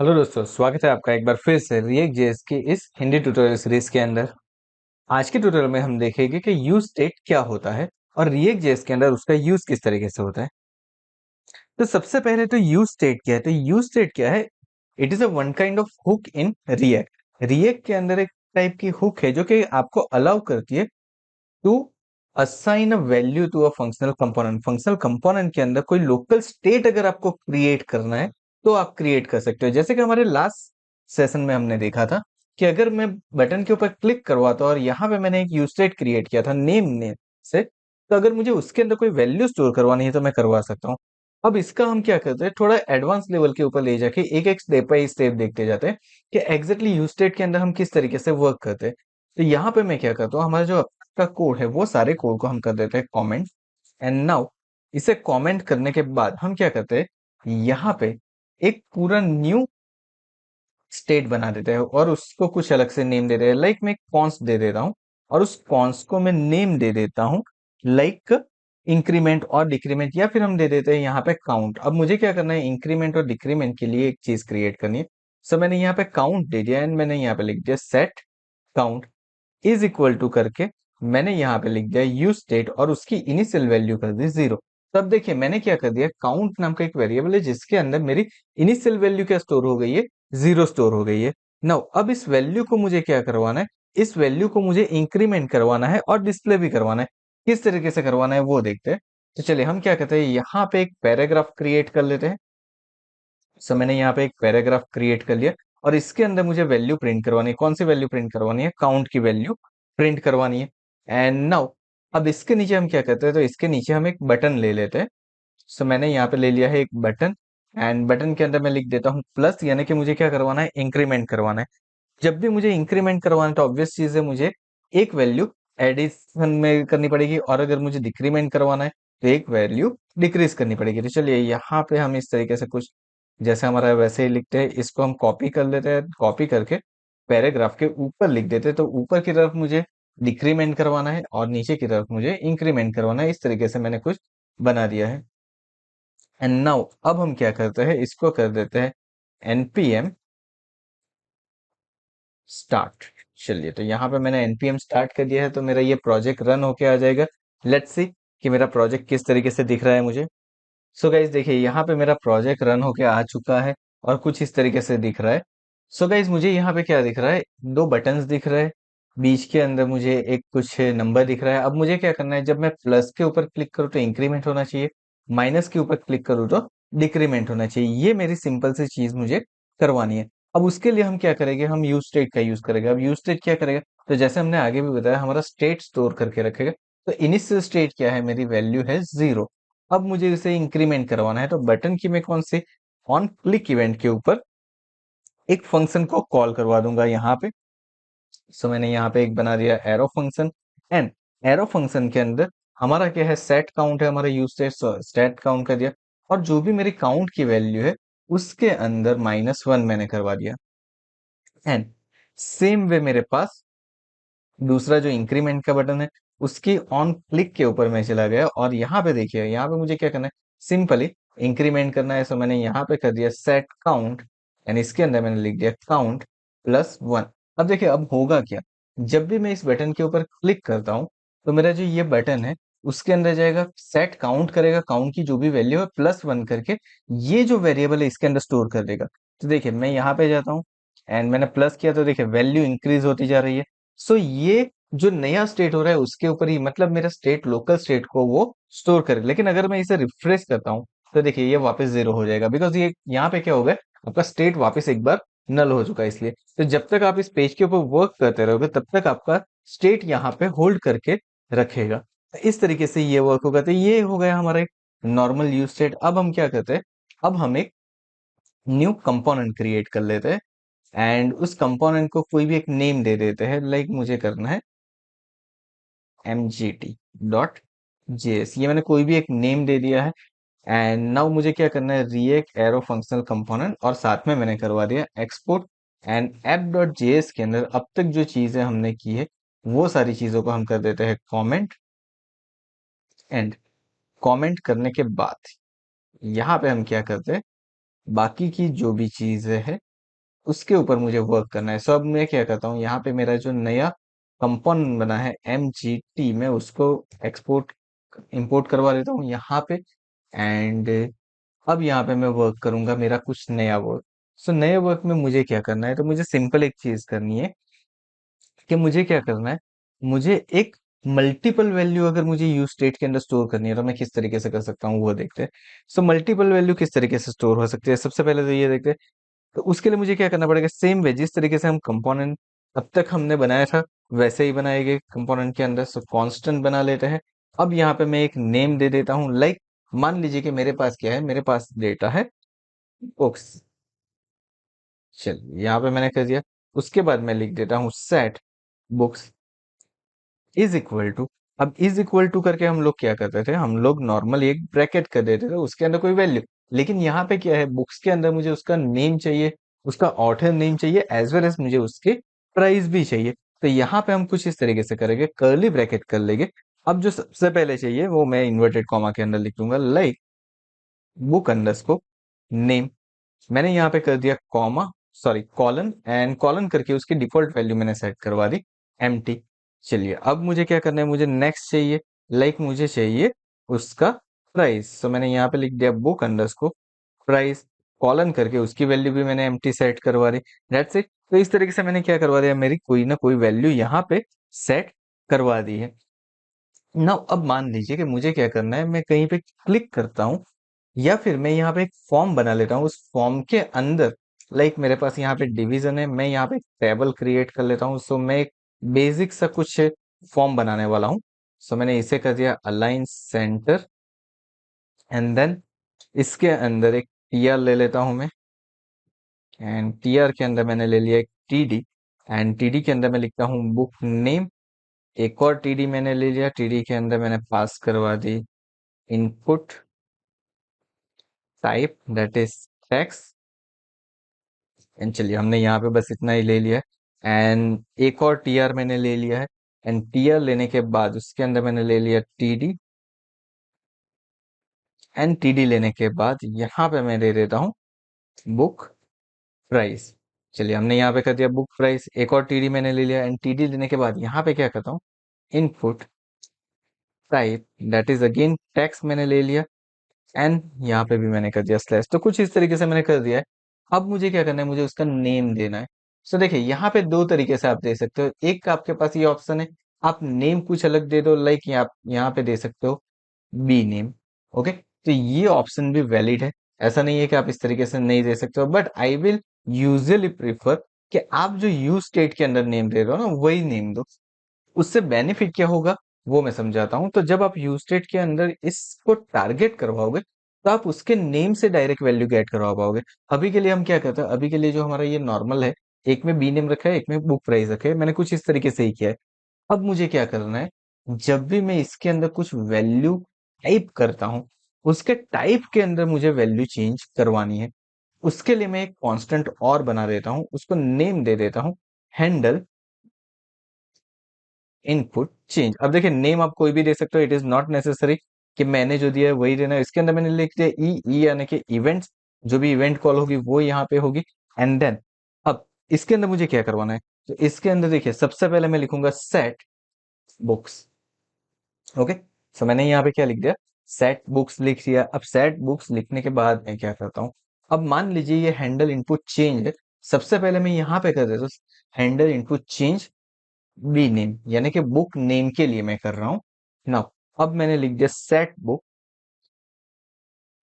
Hello दोस्तों, स्वागत है आपका एक बार फिर से रिएक्ट जेएस की इस हिंदी ट्यूटोरियल सीरीज के अंदर। आज के ट्यूटोरियल में हम देखेंगे कि यूज स्टेट क्या होता है और रिएक्ट जेएस के अंदर उसका यूज किस तरीके से होता है। तो सबसे पहले तो यूज स्टेट क्या है? तो यूज स्टेट क्या है? It is a one kind of hook in React. React के अंदर एक टाइप की हुक है जो कि आपको अलाउ करती है to assign a value to a functional component. Functional component के अंदर कोई लोकल स्टेट अगर आपको क्रिएट करना है तो आप क्रिएट कर सकते हो। जैसे कि हमारे लास्ट सेशन में हमने देखा था कि अगर मैं बटन के ऊपर क्लिक करवाता और यहाँ पे मैंने एक यूज स्टेट क्रिएट किया था नेम से, तो अगर मुझे उसके अंदर कोई वैल्यू स्टोर करवानी है तो मैं करवा सकता हूँ। अब इसका हम क्या करते हैं, थोड़ा एडवांस लेवल के ऊपर ले जाके एक एक स्टेप बाई स्टेप देखते जाते हैं कि एग्जैक्टली यूज स्टेट के अंदर हम किस तरीके से वर्क करते हैं। तो यहाँ पे मैं क्या करता हूँ, हमारा जो का कोड है वो सारे कोड को हम कर देते हैं कमेंट। एंड नाउ इसे कमेंट करने के बाद हम क्या करते हैं, यहाँ पे एक पूरा न्यू स्टेट बना देते हैं और उसको कुछ अलग से नेम दे देते हैं। लाइक मैं कॉन्स्ट दे देता हूँ और उस कॉन्स्ट को मैं नेम दे देता हूँ लाइक इंक्रीमेंट और डिक्रीमेंट, या फिर हम दे देते हैं यहाँ पे काउंट। अब मुझे क्या करना है, इंक्रीमेंट और डिक्रीमेंट के लिए एक चीज क्रिएट करनी है। सो मैंने यहाँ पे काउंट दे दिया एंड मैंने यहाँ पे लिख दिया set count is equal to करके मैंने यहाँ पे लिख दिया यूज स्टेट और उसकी इनिशियल वैल्यू कर दी 0। तब देखिए मैंने क्या कर दिया, काउंट नाम का एक वेरिएबल है जिसके अंदर मेरी इनिशियल वैल्यू क्या स्टोर हो गई है, 0 स्टोर हो गई है। नाउ अब इस वैल्यू को मुझे क्या करवाना है, इस वैल्यू को मुझे इंक्रीमेंट करवाना है और डिस्प्ले भी करवाना है। किस तरीके से करवाना है वो देखते हैं। तो चलिए हम क्या करते हैं, यहाँ पे एक पैराग्राफ क्रिएट कर लेते हैं। सो मैंने यहाँ पे एक पैराग्राफ क्रिएट कर लिया और इसके अंदर मुझे वैल्यू प्रिंट करवानी है। कौन सी वैल्यू प्रिंट करवानी है, काउंट की वैल्यू प्रिंट करवानी है। एंड नाउ अब इसके नीचे हम क्या करते हैं, तो इसके नीचे हम एक बटन ले लेते हैं। सो मैंने यहाँ पे ले लिया है एक बटन एंड बटन के अंदर मैं लिख देता हूँ प्लस, यानी कि मुझे क्या करवाना है, इंक्रीमेंट करवाना है। जब भी मुझे इंक्रीमेंट करवाना है तो ऑब्वियस चीज है, मुझे एक वैल्यू एडिशन में करनी पड़ेगी और अगर मुझे डिक्रीमेंट करवाना है तो एक वैल्यू डिक्रीज करनी पड़ेगी। तो चलिए यहाँ पे हम इस तरीके से कुछ जैसे हमारा वैसे ही लिखते हैं, इसको हम कॉपी कर लेते हैं। कॉपी करके पैराग्राफ के ऊपर लिख देते हैं, तो ऊपर की तरफ मुझे डिक्रीमेंट करवाना है और नीचे की तरफ मुझे इंक्रीमेंट करवाना है। इस तरीके से मैंने कुछ बना दिया है। एंड नाउ अब हम क्या करते हैं, इसको कर देते हैं npm स्टार्ट। चलिए तो यहाँ पे मैंने npm स्टार्ट कर दिया है, तो मेरा ये प्रोजेक्ट रन होके आ जाएगा। लेट्स सी कि मेरा प्रोजेक्ट किस तरीके से दिख रहा है मुझे। सो गाइज देखिए यहाँ पे मेरा प्रोजेक्ट रन होके आ चुका है और कुछ इस तरीके से दिख रहा है। सो गाइज मुझे यहाँ पे क्या दिख रहा है, दो बटन्स दिख रहे हैं, बीच के अंदर मुझे एक कुछ नंबर दिख रहा है। अब मुझे क्या करना है, जब मैं प्लस के ऊपर क्लिक करूँ तो इंक्रीमेंट होना चाहिए, माइनस के ऊपर क्लिक करूँ तो डिक्रीमेंट होना चाहिए। ये मेरी सिंपल सी चीज मुझे करवानी है। अब उसके लिए हम क्या करेंगे, हम यूज स्टेट का यूज करेंगे। अब यूज स्टेट क्या करेगा, तो जैसे हमने आगे भी बताया हमारा स्टेट स्टोर करके रखेगा। तो इनिशियल स्टेट क्या है, मेरी वैल्यू है 0। अब मुझे इसे इंक्रीमेंट करवाना है, तो बटन की मैं कौन से ऑन क्लिक इवेंट के ऊपर एक फंक्शन को कॉल करवा दूंगा यहाँ पे। सो मैंने यहाँ पे एक बना दिया arrow function and arrow function के अंदर हमारा क्या है, सेट काउंट है, हमारा यूज स्टेट काउंट कर दिया और जो भी मेरी काउंट की वैल्यू है उसके अंदर -1 मैंने करवा दिया। एंड सेम वे मेरे पास दूसरा जो इंक्रीमेंट का बटन है उसकी ऑन क्लिक के ऊपर मैं चला गया और यहाँ पे देखिए, यहाँ पे मुझे क्या करना है, सिंपली इंक्रीमेंट करना है। सो मैंने यहाँ पे कर दिया सेट काउंट एंड इसके अंदर मैंने लिख दिया काउंट +1। अब देखिए अब होगा क्या, जब भी मैं इस बटन के ऊपर क्लिक करता हूँ तो मेरा जो ये बटन है उसके अंदर जाएगा, सेट काउंट करेगा, काउंट की जो भी वैल्यू है +1 करके ये जो वेरिएबल है इसके अंदर स्टोर कर देगा। तो देखिए मैं यहाँ पे जाता हूँ एंड मैंने प्लस किया तो देखिए वैल्यू इंक्रीज होती जा रही है। सो ये जो नया स्टेट हो रहा है उसके ऊपर ही, मतलब मेरा स्टेट लोकल स्टेट को वो स्टोर करे। लेकिन अगर मैं इसे रिफ्रेश करता हूँ तो देखिए ये वापस 0 हो जाएगा, बिकॉज ये यहाँ पे क्या होगा, आपका स्टेट वापस एक बार नल हो चुका है। इसलिए तो जब तक आप इस पेज के ऊपर वर्क करते रहोगे तब तक आपका स्टेट यहाँ पे होल्ड करके रखेगा। तो इस तरीके से ये वर्क होगा। तो ये हो गया हमारा एक नॉर्मल यूज स्टेट। अब हम क्या करते हैं, अब हम एक न्यू कंपोनेंट क्रिएट कर लेते हैं एंड उस कंपोनेंट को कोई भी एक नेम दे देते हैं। लाइक मुझे करना है mgt.js, ये मैंने कोई भी एक नेम दे दिया है। एंड नाउ मुझे क्या करना है, रिएक्ट एरो फंक्शनल कंपोनेंट और साथ में मैंने करवा दिया एक्सपोर्ट। एंड app.js के अंदर अब तक जो चीजें हमने की है वो सारी चीजों को हम कर देते हैं कमेंट। एंड कमेंट करने के बाद यहाँ पे हम क्या करते हैं, बाकी की जो भी चीजें है उसके ऊपर मुझे वर्क करना है। सो अब मैं क्या करता हूँ, यहाँ पे मेरा जो नया कंपोनेंट बना है MGT, मैं उसको एक्सपोर्ट इंपोर्ट करवा देता हूँ यहाँ पे। एंड अब यहाँ पे मैं वर्क करूंगा मेरा कुछ नया वर्क। सो नए वर्क में मुझे क्या करना है, तो मुझे सिंपल एक चीज करनी है कि मुझे क्या करना है, मुझे एक मल्टीपल वैल्यू अगर मुझे यूज स्टेट के अंदर स्टोर करनी है तो मैं किस तरीके से कर सकता हूँ वो देखते हैं। सो मल्टीपल वैल्यू किस तरीके से स्टोर हो सकती है, सबसे पहले तो ये देखते हैं। तो उसके लिए मुझे क्या करना पड़ेगा, सेम वे जिस तरीके से हम कंपोनेंट अब तक हमने बनाया था वैसे ही बनाएंगे कंपोनेंट के अंदर। सो कांस्टेंट बना लेते हैं। अब यहाँ पे मैं एक नेम दे देता हूँ, लाइक मान लीजिए कि मेरे पास क्या है, मेरे पास डेटा है बुक्स। चलिए यहाँ पे मैंने कर दिया। उसके बाद मैं लिख देता हूँ set books is equal to. अब इज इक्वल टू करके हम लोग क्या करते थे, हम लोग नॉर्मली एक ब्रैकेट कर देते थे उसके अंदर कोई वैल्यू। लेकिन यहाँ पे क्या है, बुक्स के अंदर मुझे उसका नेम चाहिए, उसका ऑथर नेम चाहिए, एज वेल एज मुझे उसके प्राइस भी चाहिए। तो यहाँ पे हम कुछ इस तरीके से करेंगे, कर्ली ब्रैकेट कर लेंगे। अब जो सबसे पहले चाहिए वो मैं इन्वर्टेड कॉमा के अंदर लिख दूंगा, लाइक बुक अंडरस्कोर नेम। मैंने यहाँ पे कर दिया comma, sorry colon, and colon करके उसकी डिफॉल्ट वैल्यू मैंने सेट करवा दी एम्प्टी। चलिए अब मुझे क्या करना है, मुझे नेक्स्ट चाहिए, लाइक मुझे चाहिए उसका प्राइस। तो मैंने यहाँ पे लिख दिया बुक अंडरस्कोर प्राइस, कॉलन करके उसकी वैल्यू भी मैंने एम्प्टी सेट करवा दी। That's it. तो इस तरीके से मैंने क्या करवा दिया, मेरी कोई ना कोई वैल्यू यहाँ पे सेट करवा दी है। नाउ अब मान लीजिए कि मुझे क्या करना है, मैं कहीं पे क्लिक करता हूँ या फिर मैं यहाँ पे एक फॉर्म बना लेता हूँ। उस फॉर्म के अंदर लाइक मेरे पास यहाँ पे डिवीजन है, मैं यहाँ पे एक टेबल क्रिएट कर लेता हूँ। सो मैं एक बेसिक सा कुछ फॉर्म बनाने वाला हूँ। सो मैंने इसे कर दिया अलाइन सेंटर, एंड देन इसके अंदर एक टीआर ले लेता हूँ मैं, एंड टीआर के अंदर मैंने ले लिया एक टीडी, एंड टीडी के अंदर मैं लिखता हूँ बुक नेम। एक और टीडी मैंने ले लिया, टीडी के अंदर मैंने पास करवा दी input type, that is text. And चलिए हमने यहाँ पे बस इतना ही ले लिया है। एंड एक और टीआर मैंने ले लिया है, एंड टीआर लेने के बाद उसके अंदर मैंने ले लिया टीडी, एंड टीडी लेने के बाद यहाँ पे मैं दे देता हूँ बुक प्राइस। चलिए हमने यहाँ पे कर दिया बुक प्राइस, एक और टीडी मैंने ले लिया, एंड टीडी लेने के बाद यहाँ पे क्या करता हूँ, input type, that is again text मैंने ले लिया, एंड यहाँ पे भी मैंने कर दिया स्लैश। तो कुछ इस तरीके से मैंने कर दिया है। अब मुझे क्या करना है, मुझे उसका नेम देना है। सो देखिए यहाँ पे दो तरीके से आप दे सकते हो। एक आपके पास ये ऑप्शन है, आप नेम कुछ अलग दे दो, लाइक यहाँ पे दे सकते हो बी नेम। ओके, तो ये ऑप्शन भी वैलिड है, ऐसा नहीं है कि आप इस तरीके से नहीं दे सकते हो। But I will usually prefer कि आप जो यूज स्टेट के अंदर नेम दे रहे हो ना वही नेम दो। उससे बेनिफिट क्या होगा वो मैं समझाता हूँ। तो जब आप यूस्टेट के अंदर इसको टारगेट करवाओगे तो आप उसके नेम से डायरेक्ट वैल्यू गेट करवा पाओगे। अभी के लिए हम क्या करते हैं, अभी के लिए जो हमारा ये नॉर्मल है, एक में बी नेम रखा है, एक में बुक प्राइस रखा है, मैंने कुछ इस तरीके से ही किया है। अब मुझे क्या करना है, जब भी मैं इसके अंदर कुछ वैल्यू टाइप करता हूँ उसके टाइप के अंदर मुझे वैल्यू चेंज करवानी है। उसके लिए मैं एक कांस्टेंट और बना देता हूँ, उसको नेम दे देता हूँ हैंडल इनपुट चेंज। अब देखिए नेम आप कोई भी दे सकते हो, इट इज नॉट नेसेसरी कि मैंने जो दिया है वही देना है। इसके अंदर मैंने लिख दिया ई ई यानी कि इवेंट्स, जो भी इवेंट कॉल होगी वो यहाँ पे होगी। एंड देन अब इसके अंदर मुझे क्या करवाना है, तो इसके अंदर देखिए सबसे पहले मैं लिखूंगा सेट बुक्स। ओके, सो मैंने यहाँ पे क्या लिख दिया, सेट बुक्स लिख दिया। अब सेट बुक्स लिखने के बाद मैं क्या करता हूँ, अब मान लीजिए ये हैंडल इनपुट चेंज है, सबसे पहले मैं यहाँ पे कर देता हूँ handle input change B name, यानी कि बुक नेम के लिए मैं कर रहा हूं नाउ। अब मैंने लिख दिया सेट बुक,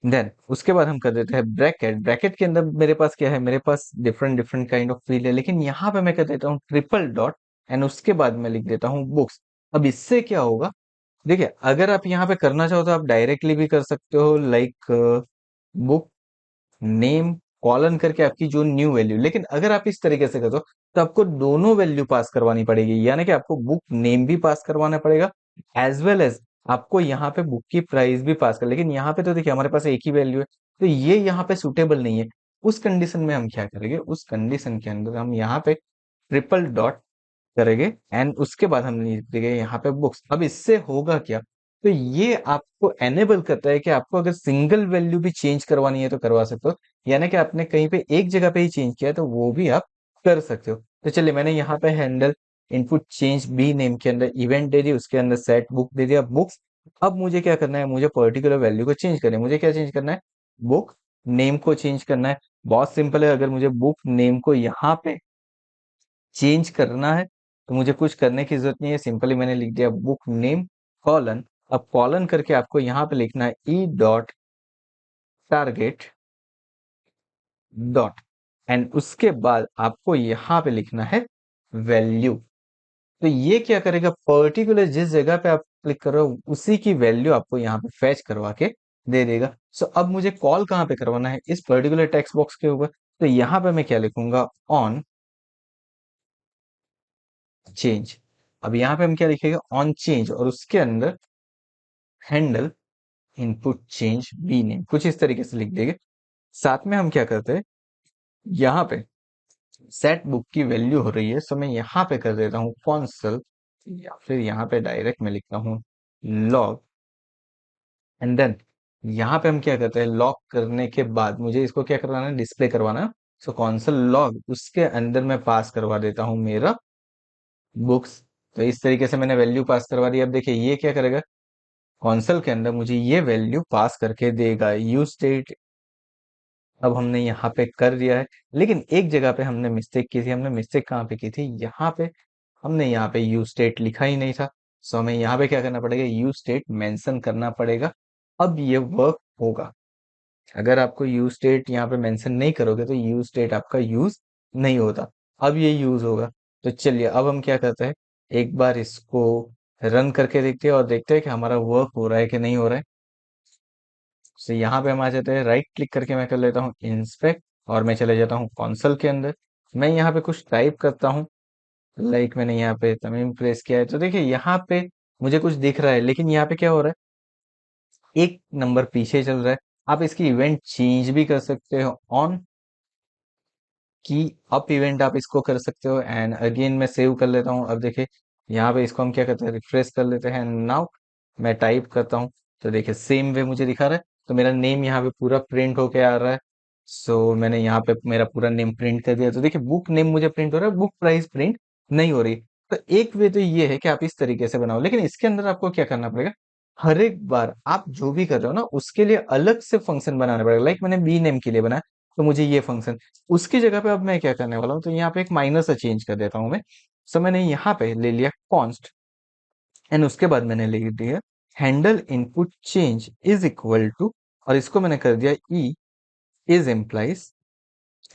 देन उसके बाद हम कर देते हैं ब्रैकेट। ब्रैकेट के अंदर मेरे पास क्या है, मेरे पास different different kind of field है, लेकिन यहाँ पे मैं कर देता हूँ ट्रिपल डॉट, एंड उसके बाद मैं लिख देता हूँ बुक्स। अब इससे क्या होगा, देखिए अगर आप यहाँ पे करना चाहो तो आप डायरेक्टली भी कर सकते हो, लाइक बुक नेम कॉलन करके आपकी जो न्यू वैल्यू। लेकिन अगर आप इस तरीके से कर दो तो आपको दोनों वैल्यू पास करवानी पड़ेगी, यानी कि आपको बुक नेम भी पास करवाना पड़ेगा एज वेल एज आपको यहाँ पे बुक की प्राइस भी पास कर। लेकिन यहाँ पे तो देखिए हमारे पास एक ही वैल्यू है, तो ये यहाँ पे सुटेबल नहीं है। उस कंडीशन में हम क्या करेंगे, उस कंडीशन के अंदर हम यहाँ पे ट्रिपल डॉट करेंगे, एंड उसके बाद हम लिख देंगे यहाँ पे बुक्स। अब इससे होगा क्या, तो ये आपको एनेबल करता है कि आपको अगर सिंगल वैल्यू भी चेंज करवानी है तो करवा सकते हो, यानी कि आपने कहीं पे एक जगह पे ही चेंज किया है तो वो भी आप कर सकते हो। तो चलिए मैंने यहाँ पे handle input change B name के अंदर इवेंट दे दी, उसके अंदर सेट बुक दे दिया बुक्स। अब मुझे क्या करना है, मुझे पर्टिकुलर वैल्यू को चेंज करना है। मुझे क्या चेंज करना है, बुक नेम को चेंज करना है। बहुत सिंपल है, अगर मुझे बुक नेम को यहाँ पे चेंज करना है तो मुझे कुछ करने की जरूरत नहीं है, सिंपली मैंने लिख दिया बुक नेम कॉलन। अब कॉलन करके आपको यहाँ पे लिखना है ई डॉट टारगेट डॉट, एंड उसके बाद आपको यहाँ पे लिखना है वैल्यू। तो ये क्या करेगा, पर्टिकुलर जिस जगह पे आप क्लिक कर रहे हो उसी की वैल्यू आपको यहाँ पे फैच करवा के दे देगा। सो अब मुझे कॉल कहाँ पे करवाना है, इस पर्टिकुलर टेक्स्ट बॉक्स के ऊपर। तो यहाँ पे मैं क्या लिखूंगा, ऑन चेंज। अब यहाँ पे हम क्या लिखेगा, ऑन चेंज, और उसके अंदर handle input change B name, कुछ इस तरीके से लिख देंगे। साथ में हम क्या करते हैं, यहाँ पे सेट बुक की वैल्यू हो रही है, सो मैं यहाँ पे कर देता हूँ कॉन्सल, या फिर यहाँ पे डायरेक्ट में लिखता हूँ लॉग, एंड देन यहाँ पे हम क्या करते हैं, लॉग करने के बाद मुझे इसको क्या करवाना है, डिस्प्ले करवाना है। सो कॉन्सल लॉग, उसके अंदर मैं पास करवा देता हूँ मेरा बुक्स। तो इस तरीके से मैंने वैल्यू पास करवा दी। अब देखिए ये क्या करेगा, कॉन्सल के अंदर मुझे ये वैल्यू पास करके देगा यूज स्टेट। अब हमने यहाँ पे कर दिया है, लेकिन एक जगह पे हमने मिस्टेक की थी। हमने मिस्टेक कहाँ पे की थी, यहाँ पे हमने यहाँ पे यूज स्टेट लिखा ही नहीं था। सो हमें यहाँ पे क्या करना पड़ेगा, यूज स्टेट मेंशन करना पड़ेगा। अब ये वर्क होगा। अगर आपको यूज स्टेट यहाँ पे मेंशन नहीं करोगे तो यूज स्टेट आपका यूज नहीं होता। अब ये यूज होगा। तो चलिए अब हम क्या करते हैं, एक बार इसको रन करके देखते हैं और देखते हैं कि हमारा वर्क हो रहा है कि नहीं हो रहा है। तो यहाँ पे हम आ जाते हैं, राइट क्लिक करके मैं कर लेता हूँ इंस्पेक्ट, और मैं चले जाता हूँ कॉन्सोल के अंदर। मैं यहाँ पे कुछ टाइप करता हूँ, लाइक मैंने यहाँ पे तमीम प्रेस किया है, तो देखिए यहाँ पे मुझे कुछ दिख रहा है, लेकिन यहाँ पे क्या हो रहा है, एक नंबर पीछे चल रहा है। आप इसकी इवेंट चेंज भी कर सकते हो, ऑन की अप इवेंट आप इसको कर सकते हो। एंड अगेन मैं सेव कर लेता हूँ। अब देखिए यहाँ पे इसको हम क्या करते हैं, रिफ्रेश कर लेते हैं। नाउ मैं टाइप करता हूँ, तो देखिए सेम वे मुझे दिखा रहा है। तो मेरा नेम यहाँ पे पूरा प्रिंट होके आ रहा है। सो मैंने यहाँ पे मेरा पूरा नेम प्रिंट कर दिया। तो देखिए बुक नेम मुझे प्रिंट हो रहा है, बुक प्राइस प्रिंट नहीं हो रही। तो एक वे तो ये है कि आप इस तरीके से बनाओ, लेकिन इसके अंदर आपको क्या करना पड़ेगा, हर एक बार आप जो भी कर रहे हो ना उसके लिए अलग से फंक्शन बनाना पड़ेगा। लाइक मैंने बी नेम के लिए बनाया, तो मुझे ये फंक्शन, उसकी जगह पे अब मैं क्या करने वाला हूँ, तो यहाँ पे एक माइनर सा चेंज कर देता हूँ मैं। सो मैंने यहाँ पे ले लिया कॉन्स्ट, एंड उसके बाद मैंने लिख दिया handle input change is equal to, और इसको मैंने कर दिया E is employees,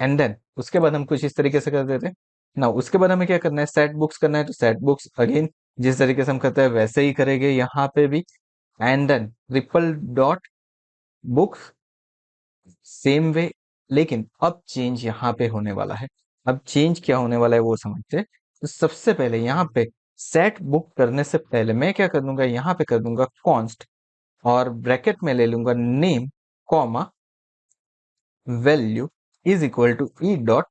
and then उसके बाद हम कुछ इस तरीके से कर देते हैं ना। उसके बाद हमें क्या करना है, सेट बुक्स करना है। तो सेट बुक्स अगेन जिस तरीके से हम करते हैं वैसे ही करेंगे यहाँ पे भी, and then triple dot books, same way. लेकिन अब चेंज यहाँ पे होने वाला है। अब चेंज क्या होने वाला है वो समझते हैं। तो सबसे पहले यहाँ पे सेट बुक करने से पहले मैं क्या कर दूंगा, यहाँ पे कर दूंगा कॉन्स्ट, और ब्रैकेट में ले लूंगा name comma value is equal to E dot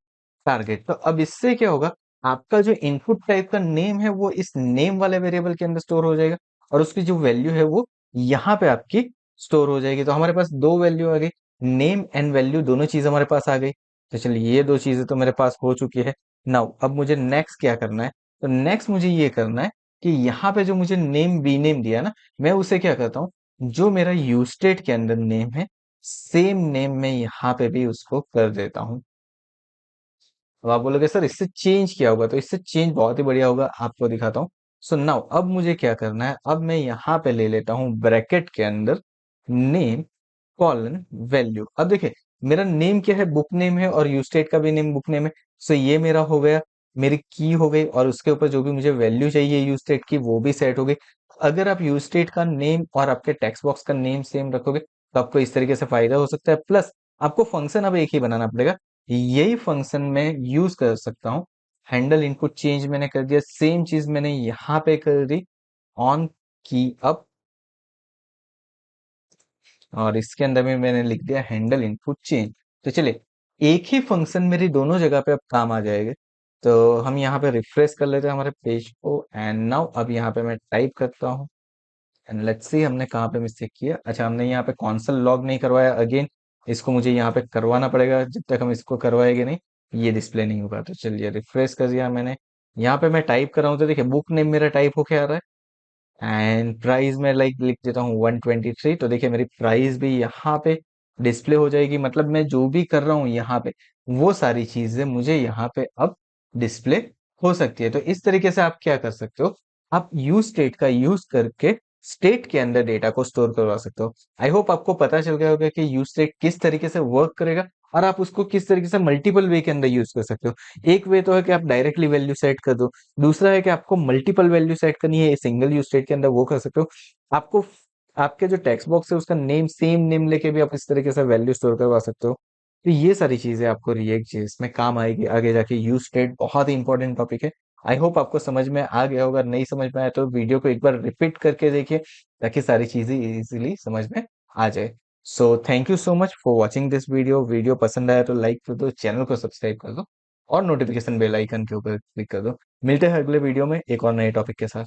target. तो अब इससे क्या होगा, आपका जो इनपुट टाइप का नेम है वो इस नेम वाले वेरिएबल के अंदर स्टोर हो जाएगा, और उसकी जो वैल्यू है वो यहाँ पे आपकी स्टोर हो जाएगी। तो हमारे पास दो वैल्यू आ गई, नेम एंड वैल्यू दोनों चीज हमारे पास आ गई। तो चलिए ये दो चीजें तो मेरे पास हो चुकी है। नाउ अब मुझे नेक्स्ट क्या करना है, तो नेक्स्ट मुझे ये करना है कि यहाँ पे जो मुझे नेम बी नेम दिया ना, मैं उसे क्या करता हूँ, जो मेरा यूस्टेट के अंदर नेम है सेम नेम में यहाँ पे भी उसको कर देता हूँ। अब आप बोलोगे सर इससे चेंज क्या होगा, तो इससे चेंज बहुत ही बढ़िया होगा, आपको दिखाता हूँ। सो नाउ अब मुझे क्या करना है, अब मैं यहाँ पे ले लेता हूँ ब्रैकेट के अंदर नेम कॉलन वैल्यू। अब देखिए मेरा नेम क्या है, बुक नेम है, और यूस्टेट का भी नेम बुक नेम है। सो ये मेरा हो गया, मेरी की हो गई, और उसके ऊपर जो भी मुझे वैल्यू चाहिए यूस्टेट की वो भी सेट हो गई। अगर आप यूस्टेट का नेम और आपके टेक्स्ट बॉक्स का नेम सेम रखोगे तो आपको इस तरीके से फायदा हो सकता है। प्लस आपको फंक्शन अब एक ही बनाना पड़ेगा, यही फंक्शन में यूज कर सकता हूँ। हैंडल इनपुट चेंज मैंने कर दिया, सेम चीज मैंने यहाँ पे कर दी, ऑन की अप, और इसके अंदर में मैंने लिख दिया हैंडल इनपुट चेंज। तो चलिए एक ही फंक्शन मेरी दोनों जगह पे अब काम आ जाएगा। तो हम यहाँ पे रिफ्रेश कर लेते हैं हमारे पेज को, एंड नाउ अब यहाँ पे मैं टाइप करता हूँ एंड लेट्स सी हमने कहाँ पे मिस्टेक किया। अच्छा, हमने यहाँ पे कॉन्सल लॉग नहीं करवाया। अगेन इसको मुझे यहाँ पे करवाना पड़ेगा। जब तक हम इसको करवाएंगे नहीं, ये डिस्प्ले नहीं होगा। तो चलिए, रिफ्रेश कर दिया मैंने। यहाँ पे मैं टाइप कर रहा हूँ तो देखिए बुक नेम मेरा टाइप होके आ रहा है, एंड प्राइस में लाइक लिख देता हूँ 123। तो देखिए मेरी प्राइस भी यहाँ पे डिस्प्ले हो जाएगी। मतलब मैं जो भी कर रहा हूँ यहाँ पे, वो सारी चीजें मुझे यहाँ पे अब डिस्प्ले हो सकती है। तो इस तरीके से आप क्या कर सकते हो, आप यूज स्टेट का यूज करके स्टेट के अंदर डेटा को स्टोर करवा सकते हो। आई होप आपको पता चल गया होगा कि यूज स्टेट किस तरीके से वर्क करेगा और आप उसको किस तरीके से मल्टीपल वे के अंदर यूज कर सकते हो। एक वे तो है कि आप डायरेक्टली वैल्यू सेट कर दो, दूसरा है कि आपको मल्टीपल वैल्यू सेट करनी है, सिंगल यूज स्टेट के अंदर वो कर सकते हो। आपको आपके जो टेक्स्ट बॉक्स है उसका नेम सेम नेम लेके भी आप इस तरीके से वैल्यू स्टोर करवा सकते हो। तो ये सारी चीजें आपको रिएक्ट जेएस में काम आएगी आगे जाके। यूज स्टेट बहुत ही इंपॉर्टेंट टॉपिक है। आई होप आपको समझ में आ गया होगा। नहीं समझ में आया तो वीडियो को एक बार रिपीट करके देखिए, ताकि सारी चीजें इजीली समझ में आ जाए। So thank you so much for watching this video. Video पसंद आया तो लाइक कर दो, चैनल को सब्सक्राइब कर दो और नोटिफिकेशन बेल आइकन के ऊपर क्लिक कर दो। मिलते हैं अगले वीडियो में एक और नए टॉपिक के साथ।